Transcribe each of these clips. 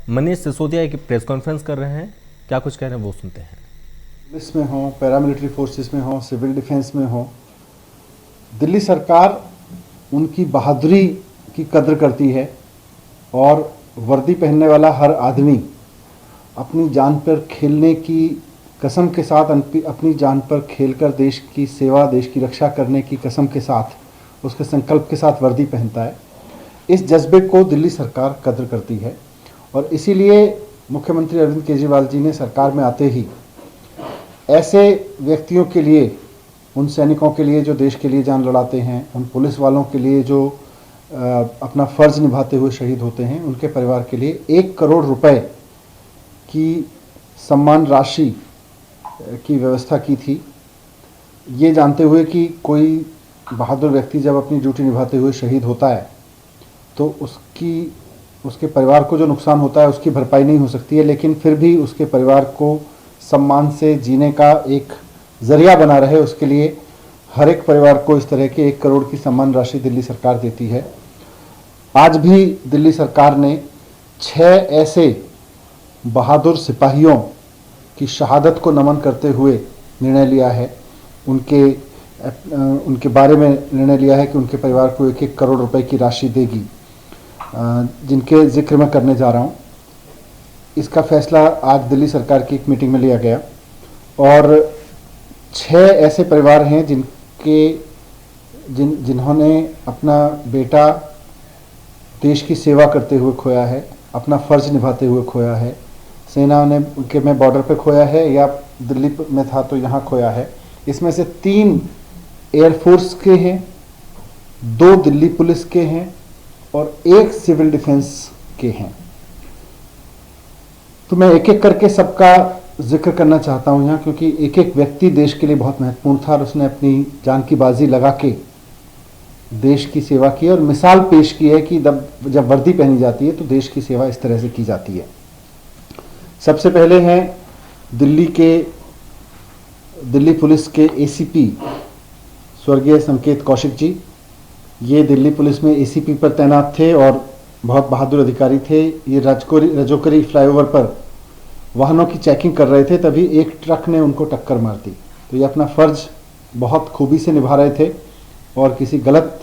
मनीष सिसोदिया एक press conference कर रहे हैं, क्या कुछ कह रहे हैं वो सुनते हैं। पुलिस में हो, पैरामिलिट्री फोर्सेस में हो, सिविल डिफेंस में हो, दिल्ली सरकार उनकी बहादुरी की कद्र करती है और वर्दी पहनने वाला हर आदमी अपनी जान पर खेलने की कसम के साथ, अपनी जान पर खेलकर देश की सेवा, देश की रक्षा करने की कसम के साथ, उसके संकल्प के साथ वर्दी पहनता है। इस जज्बे को दिल्ली सरकार कद्र करती है और इसीलिए मुख्यमंत्री अरविंद केजरीवाल जी ने सरकार में आते ही ऐसे व्यक्तियों के लिए, उन सैनिकों के लिए जो देश के लिए जान लड़ाते हैं, उन पुलिस वालों के लिए जो अपना फ़र्ज निभाते हुए शहीद होते हैं, उनके परिवार के लिए 1 करोड़ रुपए की सम्मान राशि की व्यवस्था की थी। ये जानते हुए कि कोई बहादुर व्यक्ति जब अपनी ड्यूटी निभाते हुए शहीद होता है तो उसके परिवार को जो नुकसान होता है उसकी भरपाई नहीं हो सकती है, लेकिन फिर भी उसके परिवार को सम्मान से जीने का एक ज़रिया बना रहे, उसके लिए हर एक परिवार को इस तरह के 1 करोड़ की सम्मान राशि दिल्ली सरकार देती है। आज भी दिल्ली सरकार ने 6 ऐसे बहादुर सिपाहियों की शहादत को नमन करते हुए निर्णय लिया है, उनके बारे में निर्णय लिया है कि उनके परिवार को 1-1 करोड़ रुपए की राशि देगी, जिनके जिक्र मैं करने जा रहा हूँ। इसका फैसला आज दिल्ली सरकार की एक मीटिंग में लिया गया और 6 ऐसे परिवार हैं जिन्होंने अपना बेटा देश की सेवा करते हुए खोया है, अपना फ़र्ज निभाते हुए खोया है। सेना ने के में बॉर्डर पे खोया है या दिल्ली में था तो यहाँ खोया है। इसमें से 3 एयरफोर्स के हैं, 2 दिल्ली पुलिस के हैं और 1 सिविल डिफेंस के हैं। तो मैं एक एक करके सबका जिक्र करना चाहता हूँ यहाँ, क्योंकि एक एक व्यक्ति देश के लिए बहुत महत्वपूर्ण था और उसने अपनी जान की बाजी लगा के देश की सेवा की और मिसाल पेश की है कि जब वर्दी पहनी जाती है तो देश की सेवा इस तरह से की जाती है। सबसे पहले हैं दिल्ली पुलिस के एसीपी स्वर्गीय संकेत कौशिक जी। ये दिल्ली पुलिस में एसीपी पर तैनात थे और बहुत बहादुर अधिकारी थे। ये रजोकरी फ्लाईओवर पर वाहनों की चेकिंग कर रहे थे, तभी एक ट्रक ने उनको टक्कर मार दी। तो ये अपना फ़र्ज बहुत खूबी से निभा रहे थे और किसी गलत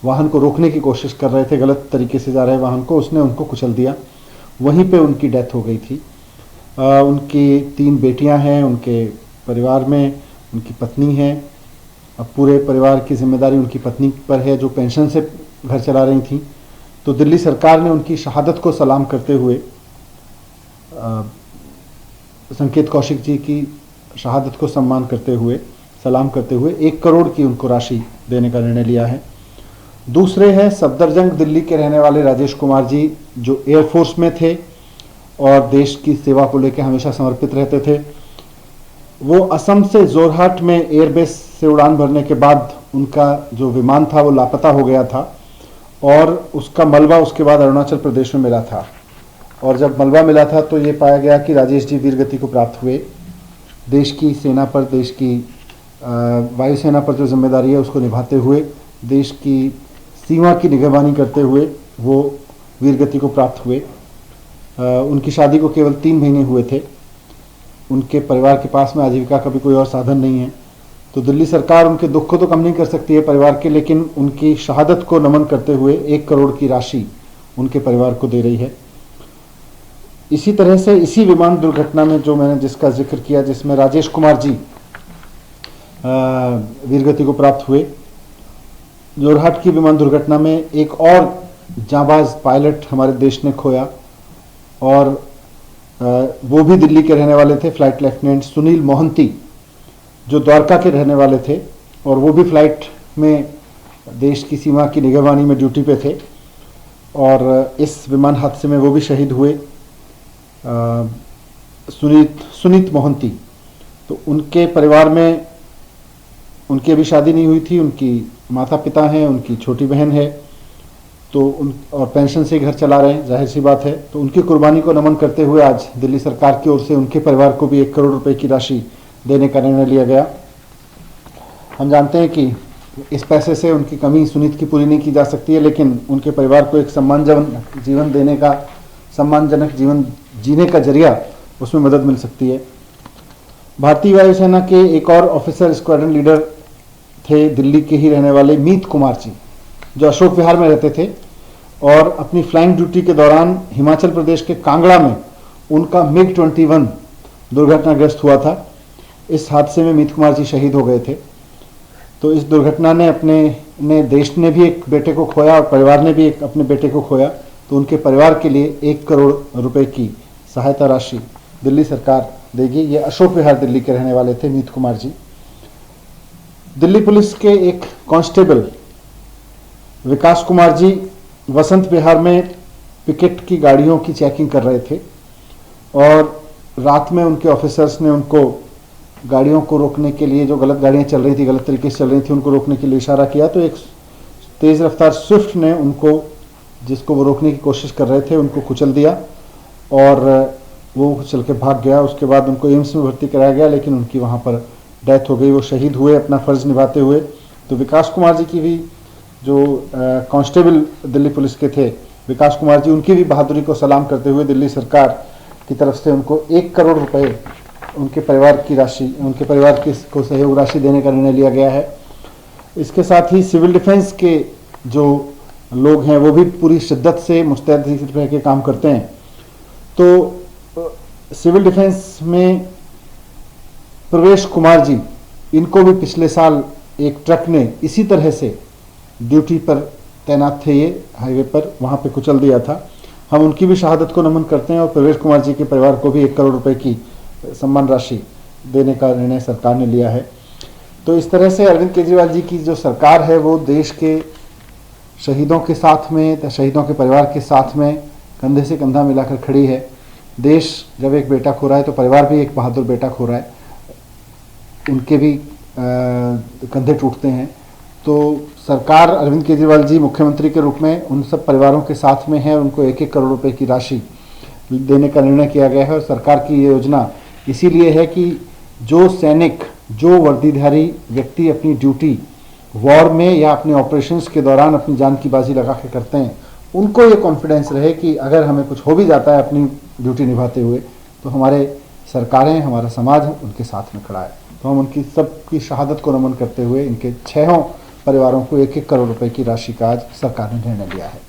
वाहन को रोकने की कोशिश कर रहे थे, गलत तरीके से जा रहे वाहन को, उसने उनको कुचल दिया। वहीं पे उनकी डेथ हो गई थी। उनकी 3 बेटियां हैं, उनके परिवार में उनकी पत्नी है। अब पूरे परिवार की जिम्मेदारी उनकी पत्नी पर है जो पेंशन से घर चला रही थी। तो दिल्ली सरकार ने उनकी शहादत को सलाम करते हुए, संकेत कौशिक जी की शहादत को सम्मान करते हुए, सलाम करते हुए 1 करोड़ की उनको राशि देने का निर्णय लिया है। दूसरे हैं सफदरजंग दिल्ली के रहने वाले राजेश कुमार जी, जो एयरफोर्स में थे और देश की सेवा को लेकर हमेशा समर्पित रहते थे। वो असम से जोरहाट में एयरबेस से उड़ान भरने के बाद उनका जो विमान था वो लापता हो गया था और उसका मलबा उसके बाद अरुणाचल प्रदेश में मिला था। और जब मलबा मिला था तो ये पाया गया कि राजेश जी वीरगति को प्राप्त हुए। देश की सेना पर, देश की वायुसेना पर जो जिम्मेदारी है उसको निभाते हुए, देश की सीमा की निगरानी करते हुए वो वीरगति को प्राप्त हुए। उनकी शादी को केवल 3 महीने हुए थे। उनके परिवार के पास में आजीविका का भी कोई और साधन नहीं है। तो दिल्ली सरकार उनके दुख को तो कम नहीं कर सकती है परिवार के, लेकिन उनकी शहादत को नमन करते हुए 1 करोड़ की राशि उनके परिवार को दे रही है। इसी तरह से इसी विमान दुर्घटना में जो मैंने जिसका जिक्र किया, जिसमें राजेश कुमार जी वीरगति को प्राप्त हुए, जोरहाट की विमान दुर्घटना में एक और जांबाज पायलट हमारे देश ने खोया और वो भी दिल्ली के रहने वाले थे, फ्लाइट लेफ्टिनेंट सुनील मोहंती, जो द्वारका के रहने वाले थे और वो भी फ्लाइट में देश की सीमा की निगरानी में ड्यूटी पे थे और इस विमान हादसे में वो भी शहीद हुए, सुनीत मोहंती। तो उनके परिवार में उनकी अभी शादी नहीं हुई थी, उनकी माता पिता हैं, उनकी छोटी बहन है, तो और पेंशन से घर चला रहे हैं, जाहिर सी बात है। तो उनकी कुर्बानी को नमन करते हुए आज दिल्ली सरकार की ओर से उनके परिवार को भी 1 करोड़ रुपए की राशि देने का निर्णय लिया गया। हम जानते हैं कि इस पैसे से उनकी कमी सुनीत की पूरी नहीं की जा सकती है, लेकिन उनके परिवार को एक सम्मानजनक जीवन देने का सम्मानजनक जीवन जीने का जरिया उसमें मदद मिल सकती है। भारतीय वायुसेना के एक और ऑफिसर स्क्वाड्रन लीडर थे दिल्ली के ही रहने वाले मीत कुमार जी, जो अशोक विहार में रहते थे और अपनी फ्लाइंग ड्यूटी के दौरान हिमाचल प्रदेश के कांगड़ा में उनका MiG-21 दुर्घटनाग्रस्त हुआ था। इस हादसे में मीत कुमार जी शहीद हो गए थे। तो इस दुर्घटना ने देश ने भी एक बेटे को खोया और परिवार ने भी एक अपने बेटे को खोया। तो उनके परिवार के लिए 1 करोड़ रुपए की सहायता राशि दिल्ली सरकार देगी। ये अशोक विहार दिल्ली के रहने वाले थे मीत कुमार जी। दिल्ली पुलिस के एक कांस्टेबल विकास कुमार जी वसंत विहार में पिकेट की गाड़ियों की चेकिंग कर रहे थे और रात में उनके ऑफिसर्स ने उनको गाड़ियों को रोकने के लिए, जो गलत गाड़ियां चल रही थी, गलत तरीके से चल रही थी, उनको रोकने के लिए इशारा किया। तो एक तेज रफ्तार स्विफ्ट ने उनको, जिसको वो रोकने की कोशिश कर रहे थे, उनको कुचल दिया और वो चल के भाग गया। उसके बाद उनको एम्स में भर्ती कराया गया, लेकिन उनकी वहाँ पर डेथ हो गई। वो शहीद हुए अपना फर्ज निभाते हुए। तो विकास कुमार जी की भी, जो कांस्टेबल दिल्ली पुलिस के थे विकास कुमार जी, उनकी भी बहादुरी को सलाम करते हुए दिल्ली सरकार की तरफ से उनको 1 करोड़ रुपए उनके परिवार की राशि, उनके परिवार को सहयोग राशि देने का निर्णय लिया गया है। इसके साथ ही सिविल डिफेंस के जो लोग हैं वो भी पूरी शिद्दत से मुस्तैद रह के काम करते हैं। तो सिविल डिफेंस में प्रवेश कुमार जी, इनको भी पिछले साल एक ट्रक ने इसी तरह से ड्यूटी पर तैनात थे, ये हाईवे पर, वहाँ पे कुचल दिया था। हम उनकी भी शहादत को नमन करते हैं और प्रवेश कुमार जी के परिवार को भी 1 करोड़ रुपए की सम्मान राशि देने का निर्णय सरकार ने लिया है। तो इस तरह से अरविंद केजरीवाल जी की जो सरकार है वो देश के शहीदों के साथ में, शहीदों के परिवार के साथ में कंधे से कंधा मिलाकर खड़ी है। देश जब एक बेटा खो रहा है तो परिवार भी एक बहादुर बेटा खो रहा है, उनके भी कंधे टूटते हैं। तो सरकार, अरविंद केजरीवाल जी मुख्यमंत्री के रूप में उन सब परिवारों के साथ में है। उनको 1-1 करोड़ रुपए की राशि देने का निर्णय किया गया है और सरकार की ये योजना इसीलिए है कि जो सैनिक, जो वर्दीधारी व्यक्ति अपनी ड्यूटी वॉर में या अपने ऑपरेशंस के दौरान अपनी जान की बाजी लगा के करते हैं, उनको ये कॉन्फिडेंस रहे कि अगर हमें कुछ हो भी जाता है अपनी ड्यूटी निभाते हुए, तो हमारे सरकारें, हमारा समाज उनके साथ में खड़ा है। तो हम उनकी सबकी शहादत को नमन करते हुए इनके 6 परिवारों को 1-1 करोड़ रुपए की राशि का आज सरकार ने निर्णय लिया है।